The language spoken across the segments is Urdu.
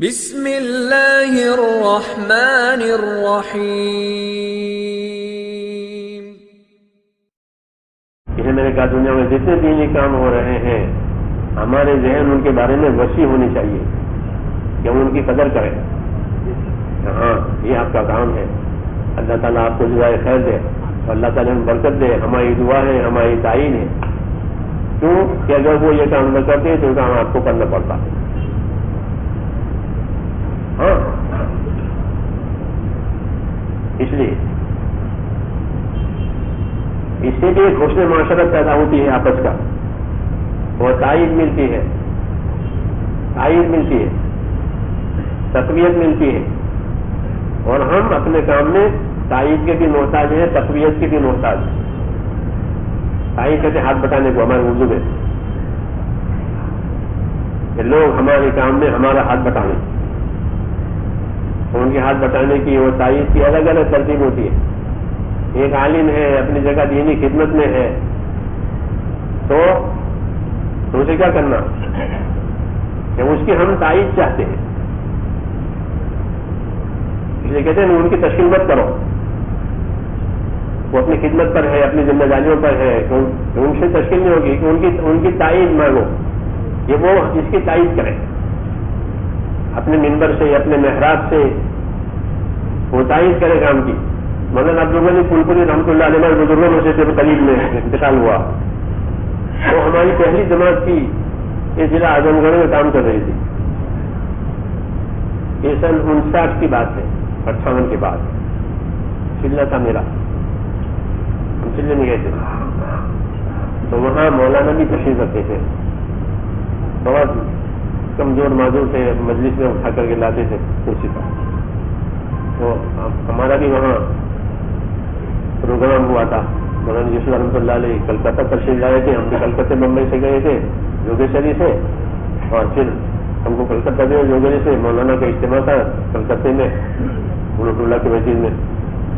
بسم اللہ الرحمن الرحیم۔ اسے میں نے کہا دنیا میں جتنے دینی کام ہو رہے ہیں ہمارے ذہن ان کے بارے میں وسیع ہونی چاہیے کہ ہم ان کی قدر کریں۔ ہاں یہ آپ کا کام ہے، اللہ تعالیٰ آپ کو جزائے خیر دے اور اللہ تعالیٰ ہمیں برکت دے، ہماری دعا ہے، ہماری تعین ہے۔ کیوں کہ اگر وہ یہ کام نہ کرتے تو کام آپ کو کرنا پڑتا۔ ہاں اس لیے اس سے بھی ایک حسن معاشرت پیدا ہوتی ہے آپس کا، اور تائید ملتی ہے، تقویت ملتی ہے، اور ہم اپنے کام میں تائید کے بھی محتاج ہیں، تقویت کے بھی محتاج ہیں۔ تائید کہتے ہاتھ بٹانے کو ہمارے اردو میں، کہ لوگ ہمارے کام میں ہمارا ہاتھ بٹانے، ان کے ہاتھ بٹانے کی اور تائید کی الگ الگ ترتیب ہوتی ہے۔ ایک عالم ہے، اپنی جگہ دینی خدمت میں ہے، تو اسے کیا کرنا کہ اس کی ہم تائید چاہتے ہیں، اس لیے کہتے ہیں ان کی تشکیل مت کرو، وہ اپنی خدمت پر ہے، اپنی ذمہ داریوں پر ہے، ان سے تشکیل نہیں ہوگی کہ ان کی تائید مانگو، یہ وہ اس کی تائید کرے، اپنے منبر سے، اپنے محراب سے وہ تائید کرے کام کی۔ مولانا عبدالغنی پھولپوری رحمۃ اللہ علیہ بزرگوں میں سے جب قریب میں انتقال ہوا، وہ ہماری پہلی جماعت کی یہ ضلع اعظم گڑھ میں کام کر رہی تھی۔ یہ سن 59 کی بات ہے، 58 کے بعد چلہ تھا میرا، ہم چلے میں گئے تھے، تو وہاں مولانا بھی تشریف رکھتے تھے، بہت کمزور معذور تھے، مجلس میں اٹھا کر کے لاتے تھے کرسی پر۔ تو ہمارا بھی وہاں پروگرام ہوا تھا، مولانا یوسف رحمۃ اللہ علیہ کلکتہ تشریف لائے تھے، ہم بھی کلکتہ بمبئی سے گئے تھے یوگیشوری سے، اور پھر ہم کو کلکتہ گئے یوگیشوری سے، مولانا کا اجتماع تھا کلکتے میں بلوٹ اللہ کی مسجد میں،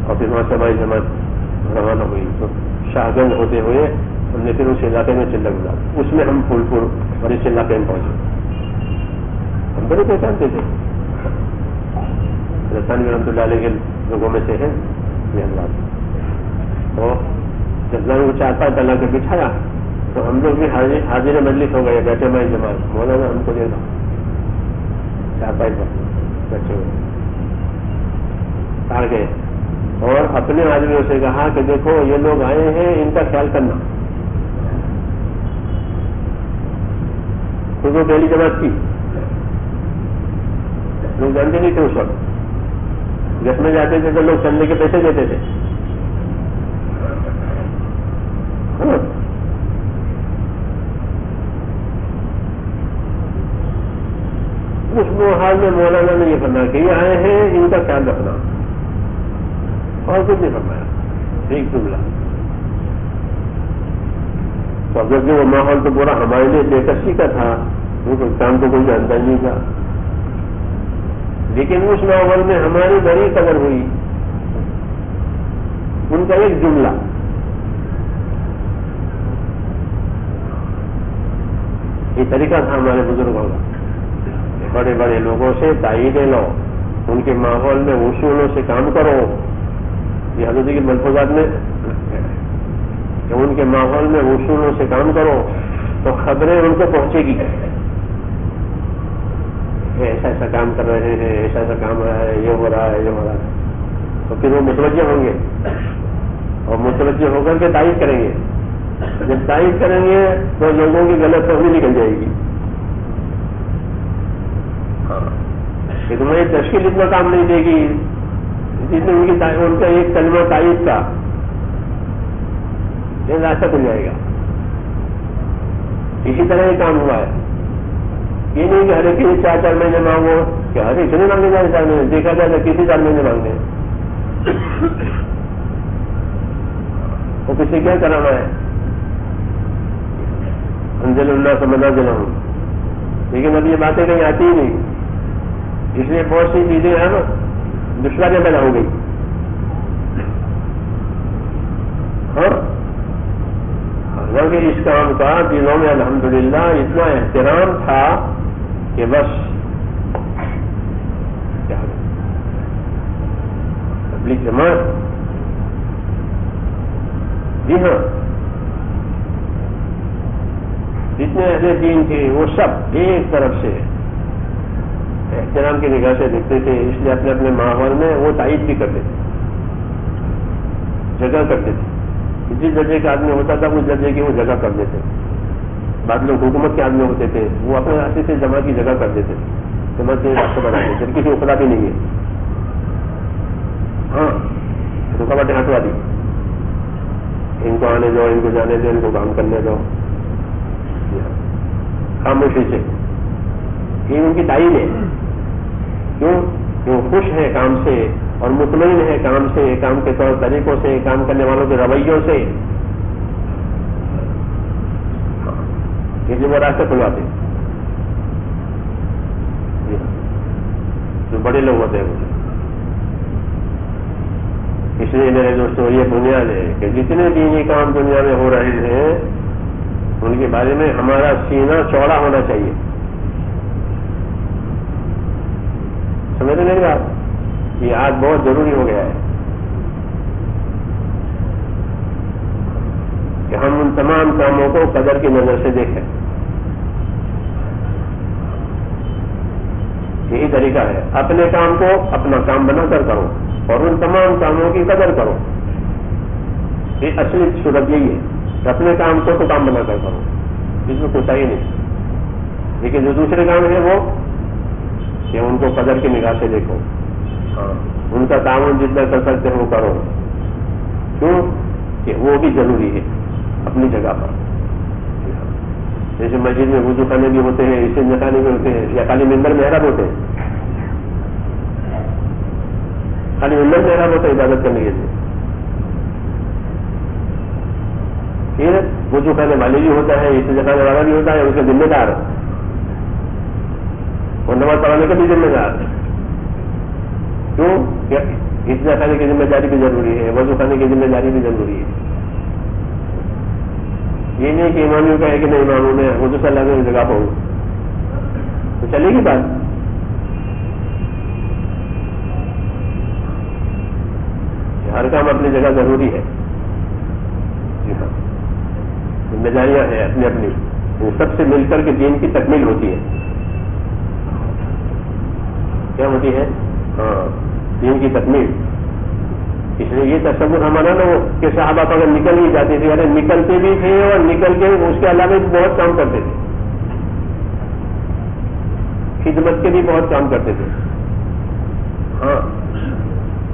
اور پھر وہاں سے ہماری جماعت روانہ ہوئی۔ تو شاہ گنج ہوتے ہوئے ہم نے پھر اس علاقے میں چلہ گزارا، اس میں ہم پھولپور اور اس علاقے میں پہنچے۔ ہم بڑے پہچانتے تھے، رسانی رحمۃ اللہ علیہ کے لوگوں میں سے ہیں یہ حضرات۔ تو جب وہ چارپائی ڈالا کے بٹھایا تو ہم لوگ بھی حاضر مجلس ہو گئے، بیٹھے ہماری جماعت، مولانا ہم کو دے دو چارپائی پر بیٹھے ہوئے آ گئے، اور اپنے آدمیوں سے کہا کہ دیکھو یہ لوگ آئے ہیں، ان کا خیال کرنا۔ خود وہ پہلی جماعت کی، لوگ جانتے نہیں تھے اس وقت، جس میں جاتے تھے تو لوگ چلنے کے پیسے دیتے تھے۔ اس حال میں مولانا نے یہ فرمایا کہ یہ آئے ہیں، ان کا خیال رکھنا، اور کچھ نہیں فرمایا، ایک جملہ۔ تو اگر جو وہ ماحول تو پورا ہمارے لیے بے کسی کا تھا، وہ کام کو کوئی جانتا ہی نہیں تھا، لیکن اس ماحول میں ہماری بڑی قدر ہوئی، ان کا ایک جملہ۔ یہ طریقہ تھا ہمارے بزرگوں کا، بڑے بڑے لوگوں سے تائیدیں لو، ان کے ماحول میں اصولوں سے کام کرو۔ یہ حضرت کے ملفوظات میں کہ ان کے ماحول میں اصولوں سے کام کرو تو خبریں ان کو پہنچے گی، ایسا ایسا کام کر رہے ہیں، ایسا ایسا کام ہو رہا ہے، یہ ہو رہا ہے، یہ ہو رہا ہے، تو پھر وہ متوجہ ہوں گے، اور متوجہ ہو کر کے تائید کریں گے۔ جب تائید کریں گے تو لوگوں کی غلط فہمی نکل جائے گی۔ ہاں کہ تمہیں تشکیل اتنا کام نہیں دے گی جس میں ان کا ایک کلمہ تائید کا یہ راستہ کھل جائے گا۔ اسی طرح یہ کام ہوا ہے، یہ نہیں کہ ہر ایک 4 مہینے مانگو، کہ ہر ایک نہیں مانگے جائے 4 مہینے، دیکھا جائے تو کسی 4 مہینے مانگتے ہیں، وہ کسی کیا کرانا ہے، انزل اللہ سے منازل ہوں، لیکن اب یہ باتیں کہیں آتی ہی نہیں، اس لیے بہت سی چیزیں ہیں نا دشواریاں پیدا ہو گئی۔ ہاں اگر اس کام کا دلوں میں الحمدللہ اتنا احترام تھا کہ بس تبلیغ جماعت، جی ہاں، جتنے اہل دین تھے وہ سب ایک طرف سے احترام کی نگاہ سے دیکھتے تھے، اس لیے اپنے اپنے ماحول میں وہ تائید بھی کرتے تھے، جگہ کرتے تھے. جس درجے کا آدمی ہوتا تھا اس درجے کی وہ جگہ کر دیتے. بعض لوگ حکومت کے آدمی ہوتے تھے، وہ اپنے راستے سے جمع کی جگہ کر دیتے تھے، جمع سے راستے بنا دیتے، کسی کو خدا بھی نہیں ہے. ہاں، رکاوٹیں ہٹوا دی، ان کو آنے دو، ان کو جانے دو، ان کو کام کرنے دو، خاموشی سے. یہ ان کی تعین ہے. کیوں؟ وہ خوش ہے کام سے اور مطمئن ہے کام سے، کام کے طور طریقوں سے، کام کرنے والوں کے رویوں سے. یہ وہ راستے کھلواتے جو بڑے لوگ ہوتے ہیں. اس لیے میرے دوستوں یہ بنیاد ہے کہ جتنے دینی کام دنیا میں ہو رہے ہیں ان کے بارے میں ہمارا سینہ چوڑا ہونا چاہیے. سمجھ نہیں بات؟ یہ آج بہت ضروری ہو گیا ہے کہ ہم ان تمام کاموں کو قدر کی نظر سے دیکھیں. یہی طریقہ ہے. اپنے کام کو اپنا کام بنا کر کرو اور ان تمام کاموں کی قدر کرو. یہ اصلی صورت یہی ہے کہ اپنے کام کو تو کام بنا کر کرو، اس میں کوئی صحیح نہیں. لیکن جو دوسرے کام ہے وہ کہ ان کو قدر کی نگاہ سے دیکھو. ہاں، ان کا تعاون جتنا کر سکتے ہو کرو. کیوں کہ وہ بھی ضروری ہے اپنی جگہ پر. جیسے مسجد میں وضو خانے بھی ہوتے ہیں، استنجا خانے بھی ہوتے ہیں، یا خالی ممبر محراب ہوتے ہیں. خالی ممبر محراب ہوتا ہے عبادت کرنے کے لیے. پھر وضو خانے والے بھی ہوتا ہے، استنجا خانے والا بھی ہوتا ہے، اس کا ذمہ دار اور نماز پڑھانے کا بھی ذمہ دار. کیوں کہ استنجا خانے کی ذمہ داری بھی ضروری ہے، وضو خانے کی ذمہ داری بھی ضروری ہے. یہ نہیں کہ امامیوں کا ہے کہ نہیں اماموں نے وضو صلی اللہ کی جگہ پہنچ تو چلے گی بات. ہر کام اپنی جگہ ضروری ہے. جی ہاں، ذمہ داریاں ہیں اپنی اپنی، سب سے مل کر کے دین کی تکمیل ہوتی ہے. کیا ہوتی ہے؟ ہاں، دین کی تکمیل. اس لیے یہ تصور ہمارا نہ ہو کہ صحابہ اگر نکل ہی جاتے تھے، ارے نکلتے بھی تھے اور نکل کے اس کے علاوہ بھی بہت کام کرتے تھے، خدمت کے بھی بہت کام کرتے تھے. ہاں،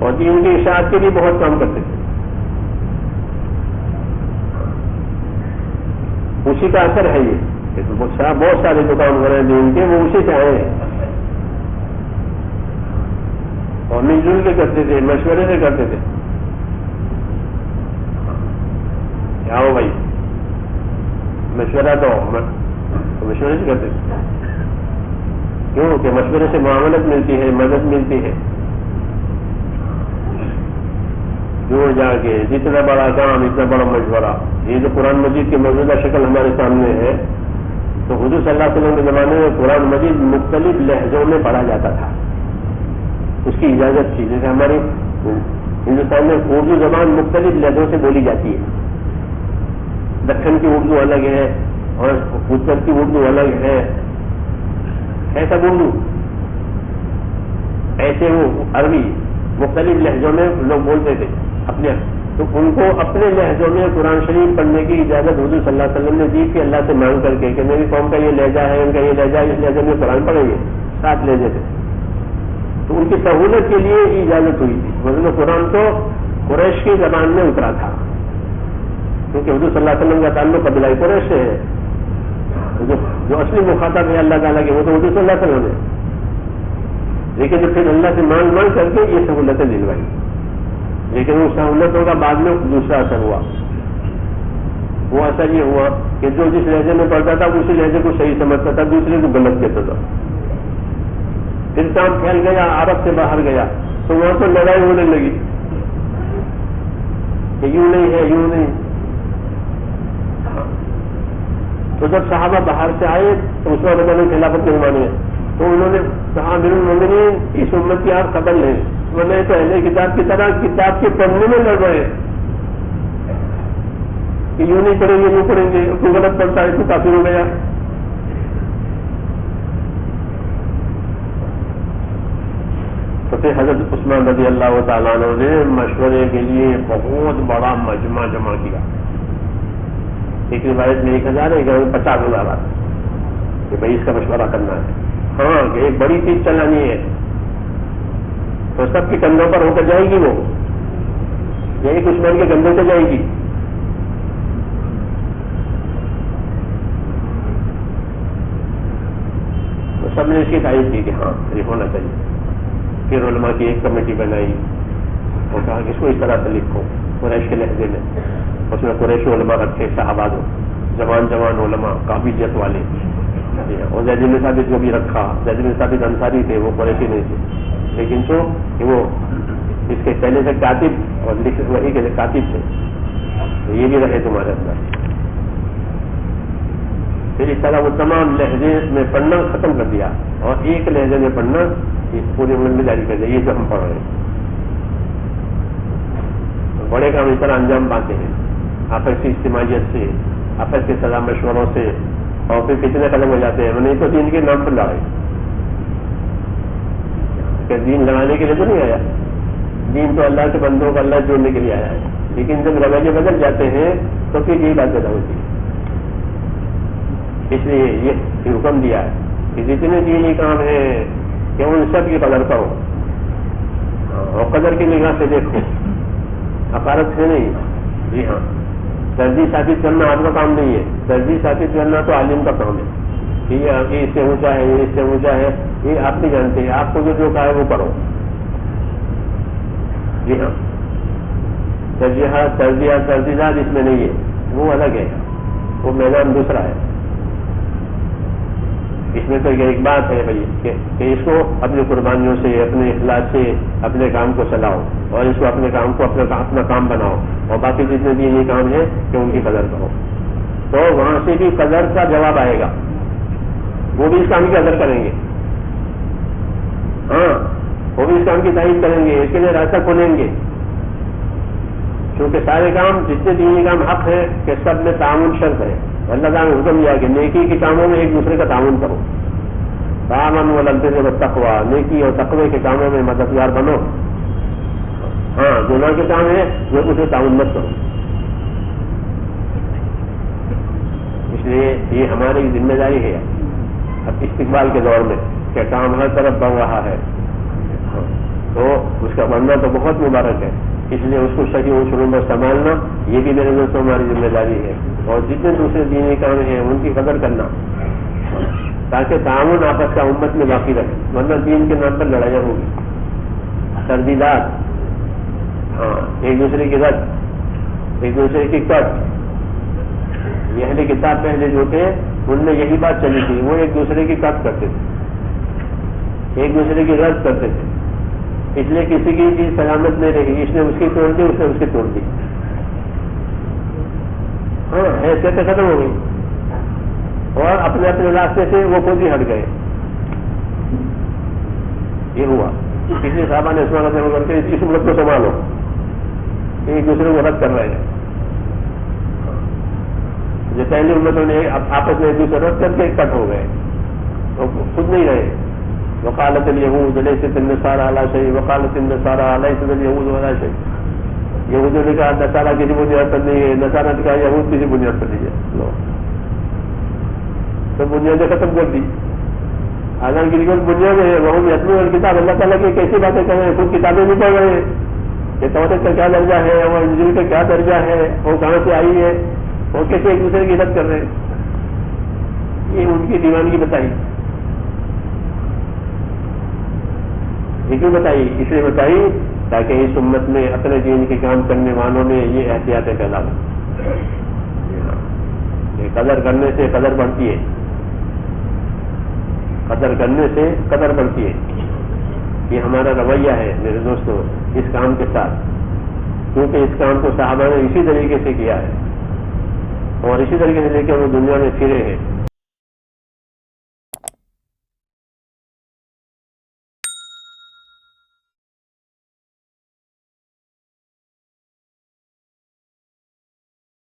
اور دین کی اشاعت کے بھی بہت کام کرتے تھے. اسی کا اثر ہے یہ. بہت سارے جو کام ہو رہے ہیں دین کے وہ اسی سے آئے ہیں اور مل جل کے کرتے تھے، مشورے سے کرتے تھے. آؤ بھائی مشورہ دو، مشورے سے کرتے تھے. کیوں کہ مشورے سے معاونت ملتی ہے، مدد ملتی ہے. جوڑ جا کے جتنا بڑا کام اتنا بڑا مشورہ. یہ جو قرآن مجید کی موجودہ شکل ہمارے سامنے ہے تو حضور صلی اللہ علیہ وسلم کے زمانے میں قرآن مجید مختلف لہجوں میں پڑھا جاتا تھا. اس کی اجازت تھی. جیسے ہمارے ہندوستان میں اردو زبان مختلف لہجوں سے بولی جاتی ہے. دکن کی اردو الگ ہے اور اتر کی اردو الگ ہے. ایسا اردو ایسے وہ عربی مختلف لہجوں میں لوگ بولتے تھے اپنے. تو ان کو اپنے لہجوں میں قرآن شریف پڑھنے کی اجازت حضور صلی اللہ علیہ وسلم نے دی کہ اللہ سے مانگ کر کے کہ میری قوم کا یہ لہجہ ہے، ان کا یہ لہجہ ہے، اس لہجے میں قرآن پڑھیں گے. 7 لہجے تھے. تو ان کی سہولت کے لیے اجازت ہوئی تھی. مطلب قرآن تو قریش کی زبان میں اترا تھا کیونکہ حضور صلی اللہ علیہ وسلم کا تعلق قبیلہ قریش سے ہے. جو اصلی مخاطب ہے اللہ تعالیٰ کے وہ تو حضور صلی اللہ علیہ وسلم ہے. لیکن پھر اللہ سے مانگ کر کے یہ سہولتیں دلوائی. لیکن ان سہولتوں کا بعد میں دوسرا اثر ہوا. وہ اثر یہ ہوا کہ جو جس لہجے میں پڑھتا تھا اسی لہجے کو صحیح سمجھتا تھا، دوسرے کو غلط کہتا تھا. پھر کام پھیل گیا، عرب سے باہر گیا تو وہاں تو لڑائی ہونے لگی کہ یوں نہیں ہے، یوں نہیں. تو جب صحابہ باہر سے آئے تو اس وقت خلافت نہیں مانی ہے تو انہوں نے کہا امیر المومنین اس امت کی آپ قدر لیں، ورنہ تو اہل کتاب کی طرح کتاب کے پڑھنے میں لڑ رہے ہیں کہ یوں نہیں پڑھیں گے یوں پڑھیں گے، تو غلط پڑھتا ہے تو کافر ہو گیا. تو پھر حضرت عثمان رضی اللہ تعالیٰ عنہ نے مشورے کے لیے بہت بڑا مجمع جمع کیا. ایک روایت میں 1000 ہے، 50,000 آتا کہ بھائی اس کا مشورہ کرنا ہے. ہاں کہ ایک بڑی چیز چلانی ہے تو سب کے کندھوں پر ہو کر جائے گی، وہ یہی عثمان کے کندھوں سے جائے گی. تو سب نے اس کی تعریف کی کہ ہاں یہ ہونا چاہیے. پھر علماء کی ایک کمیٹی بنائی اور کہا کہ اس کو اس طرح سے لکھو قریش کے لہجے میں. اس میں قریشی علماء رکھے، صحابہ جوان علماء قابلیت والے. اور زید بن ثابت جو بھی رکھا، زید بن ثابت انصاری تھے، وہ قریشی نہیں تھے، لیکن تو کہ وہ اس کے پہلے سے کاتب اور وہی کے کاتب تھے، تو یہ بھی رہے تمہارے اندر. پھر اس طرح وہ تمام لہجے میں پڑھنا ختم کر دیا اور ایک لہجے میں پڑھنا اس پورے ملک میں جاری کر دیا. یہ جو ہم پڑھ رہے ہیں بڑے کام اس طرح انجام پاتے ہیں، آپس کی اجتماعیت سے، آپس کے صلاح مشوروں سے، اور پھر کتنے قدم ہو جاتے ہیں. نہیں تو دین کے نام پر لڑائی، کہ دین لڑانے کے لیے تو نہیں آیا، دین تو اللہ کے بندوں کو اللہ جوڑنے کے لیے آیا ہے. لیکن جب رویے بدل جاتے ہیں تو پھر یہی بات پیدا ہوتی ہے. اس لیے یہ حکم دیا ہے کہ جتنے دینی کام ہیں کہ ان سب کی قدر کرو اور قدر کی نگاہ سے دیکھو، حقارت سے نہیں. جی ہاں، درجی ثابت کرنا آپ کا کام نہیں ہے، درجی ثابت کرنا تو عالم کا کام ہے. یہ اس سے اونچا ہے، یہ اس سے اونچا ہے، یہ آپ نہیں جانتے. آپ کو جو کہا ہے وہ کرو. جی ہاں، ترجیحات اس میں نہیں ہے، وہ الگ ہے، وہ میدان دوسرا ہے. اس میں تو ایک بات ہے بھائی کہ اس کو اپنی قربانیوں سے، اپنے اخلاص سے اپنے کام کو چلاؤ اور اس کو اپنے کام کو اپنا کام بناؤ، اور باقی جتنے بھی یہ کام ہے کہ ان کی قدر کرو. تو وہاں سے بھی قدر کا جواب آئے گا، وہ بھی اس کام کی قدر کریں گے. ہاں، وہ بھی اس کام کی تعریف کریں گے، اس کے لیے راستہ کھولیں گے. کیونکہ سارے کام جتنے دینی کام حق ہے کہ سب میں تعاون شرط ہے. اللہ تعالیٰ نے حکم دیا کہ نیکی کے کاموں میں ایک دوسرے کا تعاون کرو. تعاون والبر والتقویٰ، نیکی اور تقوی کے کاموں میں مددگار بنو. ہاں، گناہ کے کام ہے وہ اسے تعاون مت کرو. اس لیے یہ ہماری ذمہ داری ہے اب استقبال کے دور میں کہ کام ہر طرف بڑھ رہا ہے، تو اس کا بننا تو بہت مبارک ہے. اس لیے اس کو صحیح شروع میں سنبھالنا یہ بھی میرے دوستوں ہماری ذمہ داری ہے. اور جتنے دوسرے دینی کام ہیں ان کی قدر کرنا تاکہ تعاون آپس کا امت میں باقی رہے، ورنہ دین کے نام پر لڑائیاں ہوگی، تردیدات، ہاں، ایک دوسرے کی رد، ایک دوسرے کی کٹ. یہ اہل کتاب پہلے جو تھے ان میں یہی بات چلی تھی، وہ ایک دوسرے کی کٹ کرتے تھے، ایک دوسرے کی رد کرتے تھے. اس لیے کسی کی چیز سلامت نہیں رہی، اس نے اس کی توڑ دی، اس نے اس کی توڑ دی. ہاں، حیثیت ختم ہو گئی اور اپنے اپنے راستے سے وہ خود ہی ہٹ گئے. یہ ہوا. اس لیے صحابہ نے عثمان رضی اللہ عنہ کر کے اس امت کو سنبھالو، ایک دوسرے کو رد کر رہے ہیں. جو پہلی امتوں نے آپس میں ایک دوسرے رد کر کے کٹ ہو گئے، تو خود نہیں رہے. وقالت اليهود ليست النصارى على شيء وقالت النصارى ليست اليهود على شيء. یہودیوں نے کہا نصارہ کسی بنیاد پر نہیں ہے، نصارہ نے کہا یہود کسی بنیاد پر نہیں ہے. تو بنیادیں ختم کر دی. حالانکہ کی بنیاد ہے وہ یتلون الکتاب، اللہ تعالیٰ کی کیسی باتیں کر رہے ہیں، خود کتابیں نہیں پڑھ رہے ہیں کہ توریت کا کیا درجہ ہے اور انجیل کا کیا درجہ ہے، وہ کہاں سے آئی ہے، اور کیسے ایک دوسرے کی رد کر رہے ہیں. یہ ان کی دیوانگی بتائی. یہ کیوں بتائی؟ اس لیے بتائی تاکہ اس امت میں اپنے دین کے کام کرنے والوں میں یہ احتیاطیں پیدا ہوں. قدر کرنے سے قدر بڑھتی ہے، قدر کرنے سے قدر بڑھتی ہے. یہ ہمارا رویہ ہے میرے دوستوں اس کام کے ساتھ، کیونکہ اس کام کو صحابہ نے اسی طریقے سے کیا ہے اور اسی طریقے سے لے کے وہ دنیا میں پھرے ہیں.